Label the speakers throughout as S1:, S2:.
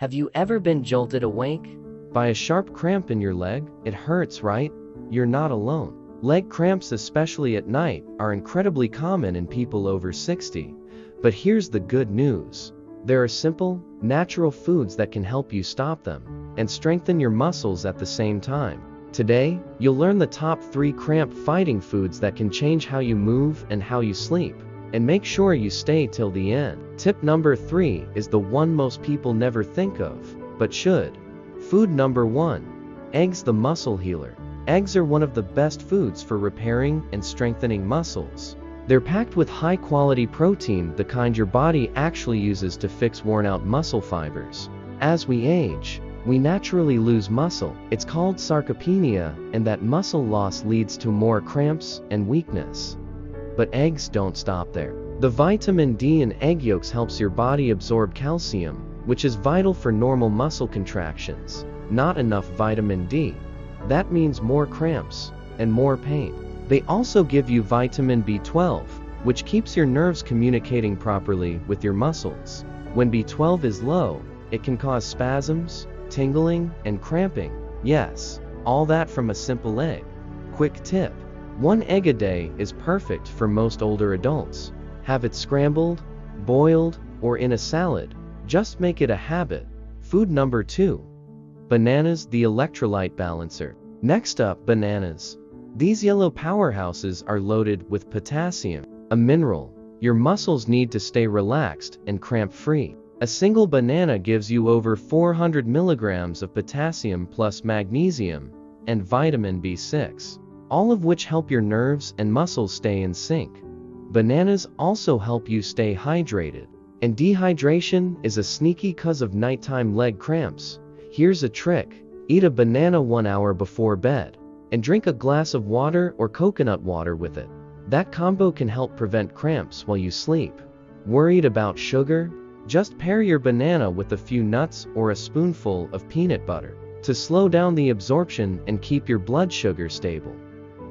S1: Have you ever been jolted awake
S2: By a sharp cramp in your leg? It hurts, right? You're not alone. Leg cramps, especially at night, are incredibly common in people over 60. But here's the good news. There are simple, natural foods that can help you stop them and strengthen your muscles at the same time. Today, you'll learn the top 3 cramp-fighting foods that can change how you move and how you sleep. And make sure you stay till the end. Tip number 3 is the one most people never think of, but should. Food number 1. Eggs, the muscle healer. Eggs are one of the best foods for repairing and strengthening muscles. They're packed with high-quality protein, the kind your body actually uses to fix worn-out muscle fibers. As we age, we naturally lose muscle. It's called sarcopenia, and that muscle loss leads to more cramps and weakness. But eggs don't stop there. The vitamin D in egg yolks helps your body absorb calcium, which is vital for normal muscle contractions. Not enough vitamin D. That means more cramps and more pain. They also give you vitamin B12, which keeps your nerves communicating properly with your muscles. When B12 is low, it can cause spasms, tingling, and cramping. Yes, all that from a simple egg. Quick tip. 1 egg a day is perfect for most older adults. Have it scrambled, boiled, or in a salad. Just make it a habit. Food number 2. Bananas, the electrolyte balancer. Next up, bananas. These yellow powerhouses are loaded with potassium, a mineral your muscles need to stay relaxed and cramp-free. A single banana gives you over 400 milligrams of potassium plus magnesium and vitamin B6. All of which help your nerves and muscles stay in sync. Bananas also help you stay hydrated. And dehydration is a sneaky cause of nighttime leg cramps. Here's a trick. Eat a banana 1 hour before bed. And drink a glass of water or coconut water with it. That combo can help prevent cramps while you sleep. Worried about sugar? Just pair your banana with a few nuts or a spoonful of peanut butter to slow down the absorption and keep your blood sugar stable.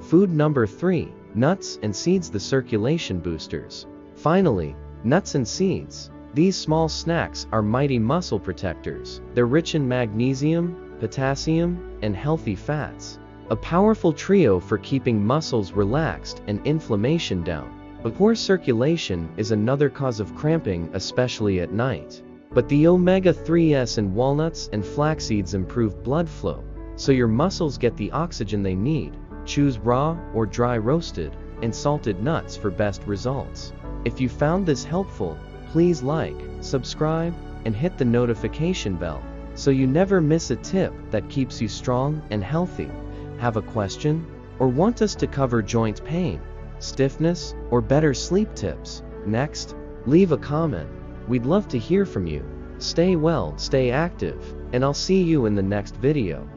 S2: Food number 3. Nuts and seeds, the circulation boosters. Finally, nuts and seeds. These small snacks are mighty muscle protectors. They're rich in magnesium, potassium, and healthy fats. A powerful trio for keeping muscles relaxed and inflammation down. But poor circulation is another cause of cramping, especially at night. But the omega-3s in walnuts and flax seeds improve blood flow, so your muscles get the oxygen they need. Choose raw or dry roasted and salted nuts for best results. If you found this helpful, please like, subscribe, and hit the notification bell so you never miss a tip that keeps you strong and healthy. Have a question? Or want us to cover joint pain, stiffness, or better sleep tips next? Leave a comment. We'd love to hear from you. Stay well, stay active, and I'll see you in the next video.